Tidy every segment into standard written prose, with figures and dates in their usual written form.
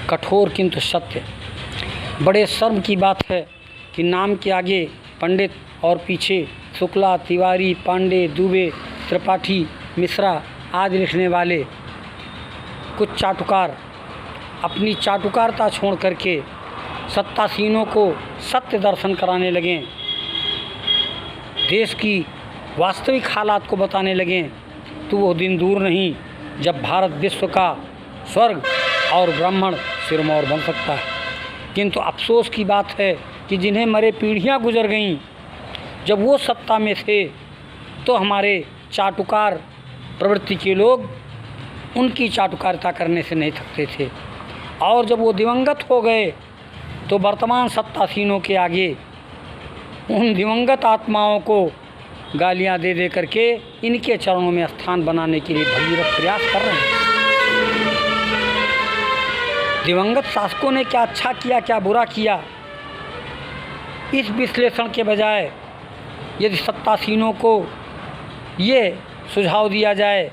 कठोर किंतु सत्य। बड़े शर्म की बात है कि नाम के आगे पंडित और पीछे शुक्ला, तिवारी, पांडे, दुबे, त्रिपाठी, मिश्रा आदि लिखने वाले कुछ चाटुकार अपनी चाटुकारता छोड़ करके सत्तासीनों को सत्य दर्शन कराने लगें, देश की वास्तविक हालात को बताने लगें, तो वो दिन दूर नहीं जब भारत विश्व का स्वर्ग और ब्राह्मण सिरमौर बन सकता है। किंतु अफसोस की बात है कि जिन्हें मरे पीढ़ियां गुजर गईं, जब वो सत्ता में थे तो हमारे चाटुकार प्रवृत्ति के लोग उनकी चाटुकारिता करने से नहीं थकते थे, और जब वो दिवंगत हो गए तो वर्तमान सत्तासीनों के आगे उन दिवंगत आत्माओं को गालियां दे दे करके इनके चरणों में स्थान बनाने के लिए भगीरथ प्रयास कर रहे हैं। दिवंगत शासकों ने क्या अच्छा किया, क्या बुरा किया, इस विश्लेषण के बजाय यदि सत्तासीनों को ये सुझाव दिया जाए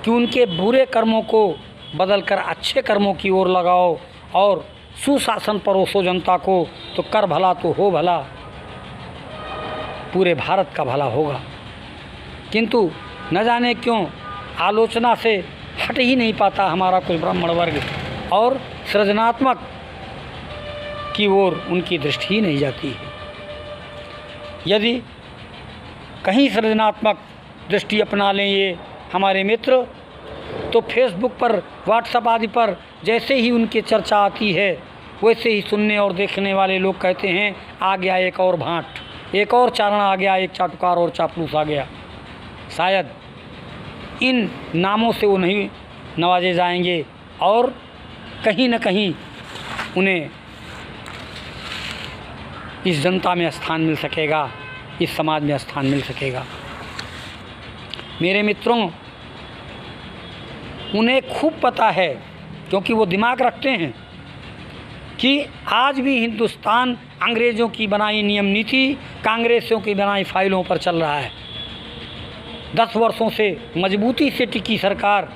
कि उनके बुरे कर्मों को बदलकर अच्छे कर्मों की ओर लगाओ और सुशासन परोसो जनता को, तो कर भला तो हो भला, पूरे भारत का भला होगा। किंतु न जाने क्यों आलोचना से हट ही नहीं पाता हमारा कुछ ब्राह्मण वर्ग, और सृजनात्मक की ओर उनकी दृष्टि ही नहीं जाती है। यदि कहीं सृजनात्मक दृष्टि अपना लें ये हमारे मित्र, तो फेसबुक पर, व्हाट्सएप आदि पर जैसे ही उनकी चर्चा आती है, वैसे ही सुनने और देखने वाले लोग कहते हैं आ गया एक और भांट, एक और चारण आ गया, एक चाटुकार और चापलूस आ गया। शायद इन नामों से वो नहीं नवाजे जाएंगे और कहीं न कहीं उन्हें इस जनता में स्थान मिल सकेगा, इस समाज में स्थान मिल सकेगा। मेरे मित्रों, उन्हें खूब पता है, क्योंकि वो दिमाग रखते हैं, कि आज भी हिंदुस्तान अंग्रेज़ों की बनाई नियम नीति, कांग्रेसियों की बनाई फाइलों पर चल रहा है। 10 वर्षों से मजबूती से टिकी सरकार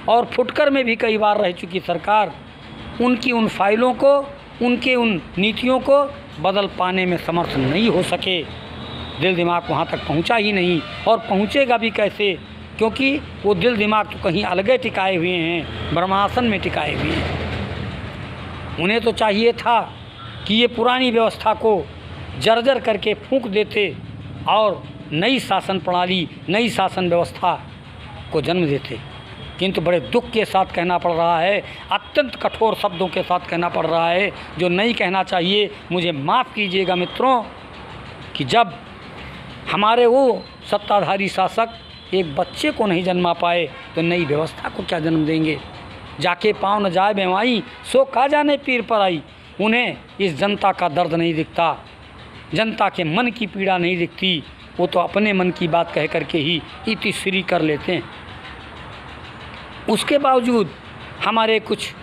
और फुटकर में भी कई बार रह चुकी सरकार उनकी उन फाइलों को, उनके उन नीतियों को बदल पाने में समर्थ नहीं हो सके। दिल दिमाग वहाँ तक पहुँचा ही नहीं, और पहुँचेगा भी कैसे, क्योंकि वो दिल दिमाग तो कहीं अलग टिकाए हुए हैं, ब्रह्मासन में टिकाए हुए हैं। उन्हें तो चाहिए था कि ये पुरानी व्यवस्था को जर्जर करके फूंक देते और नई शासन प्रणाली, नई शासन व्यवस्था को जन्म देते। किंतु बड़े दुख के साथ कहना पड़ रहा है, अत्यंत कठोर शब्दों के साथ कहना पड़ रहा है, जो नहीं कहना चाहिए। मुझे माफ़ कीजिएगा मित्रों, कि जब हमारे वो सत्ताधारी शासक एक बच्चे को नहीं जन्मा पाए, तो नई व्यवस्था को क्या जन्म देंगे। जाके पाँव न जाए बेमाई, सो का जाने पीर पर आई। उन्हें इस जनता का दर्द नहीं दिखता, जनता के मन की पीड़ा नहीं दिखती, वो तो अपने मन की बात कह करके ही इतिश्री कर लेते हैं। उसके बावजूद हमारे कुछ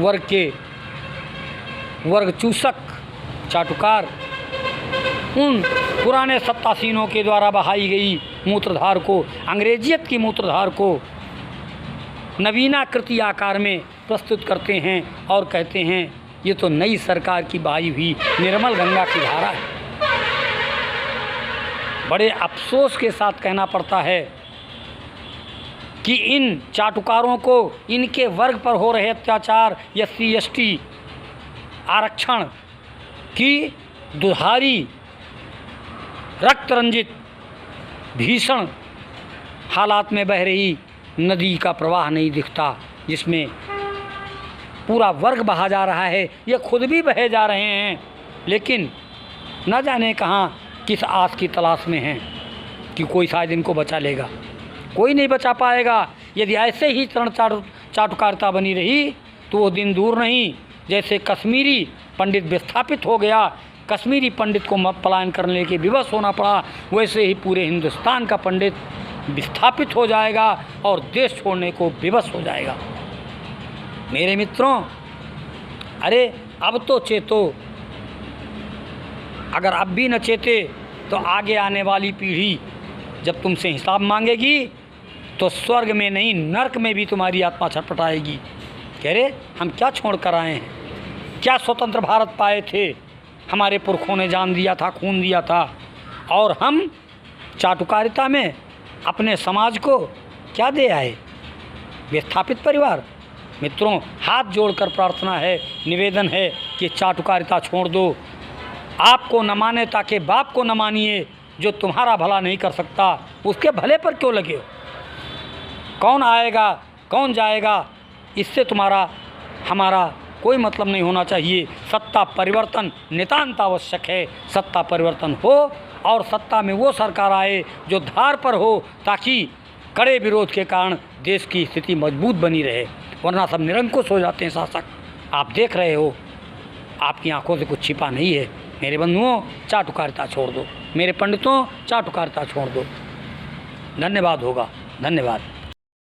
वर्ग चूसक चाटुकार उन पुराने सत्तासीनों के द्वारा बहाई गई मूत्रधार को, अंग्रेजियत की मूत्रधार को नवीनाकृति आकार में प्रस्तुत करते हैं और कहते हैं ये तो नई सरकार की बहाई हुई निर्मल गंगा की धारा है। बड़े अफसोस के साथ कहना पड़ता है कि इन चाटुकारों को इनके वर्ग पर हो रहे अत्याचार, SC ST आरक्षण की दुधारी रक्त रंजित भीषण हालात में बह रही नदी का प्रवाह नहीं दिखता, जिसमें पूरा वर्ग बहा जा रहा है। ये खुद भी बहे जा रहे हैं, लेकिन न जाने कहाँ किस आस की तलाश में हैं कि कोई शायद इनको बचा लेगा। कोई नहीं बचा पाएगा। यदि ऐसे ही चाटुकारिता बनी रही तो वो दिन दूर नहीं, जैसे कश्मीरी पंडित विस्थापित हो गया, कश्मीरी पंडित को पलायन करने के विवश होना पड़ा, वैसे ही पूरे हिंदुस्तान का पंडित विस्थापित हो जाएगा और देश छोड़ने को विवश हो जाएगा। मेरे मित्रों, अरे अब तो चेतो। अगर अब भी न चेते तो आगे आने वाली पीढ़ी जब तुमसे हिसाब मांगेगी तो स्वर्ग में नहीं, नर्क में भी तुम्हारी आत्मा छटपटाएगी। कह रहे हम क्या छोड़ कर आए हैं, क्या स्वतंत्र भारत पाए थे, हमारे पुरखों ने जान दिया था, खून दिया था, और हम चाटुकारिता में अपने समाज को क्या दे आए, विस्थापित परिवार। मित्रों, हाथ जोड़कर प्रार्थना है, निवेदन है कि चाटुकारिता छोड़ दो। आपको न माने ताकि बाप को न मानिए, जो तुम्हारा भला नहीं कर सकता उसके भले पर क्यों लगे हो। कौन आएगा कौन जाएगा इससे तुम्हारा हमारा कोई मतलब नहीं होना चाहिए। सत्ता परिवर्तन नितांत आवश्यक है। सत्ता परिवर्तन हो और सत्ता में वो सरकार आए जो धार पर हो, ताकि कड़े विरोध के कारण देश की स्थिति मजबूत बनी रहे, वरना सब निरंकुश हो जाते हैं शासक। आप देख रहे हो, आपकी आंखों से कुछ छिपा नहीं है। मेरे बंधुओं, चाटुकारिता छोड़ दो, मेरे पंडितों, चाटुकारिता छोड़ दो। धन्यवाद होगा, धन्यवाद।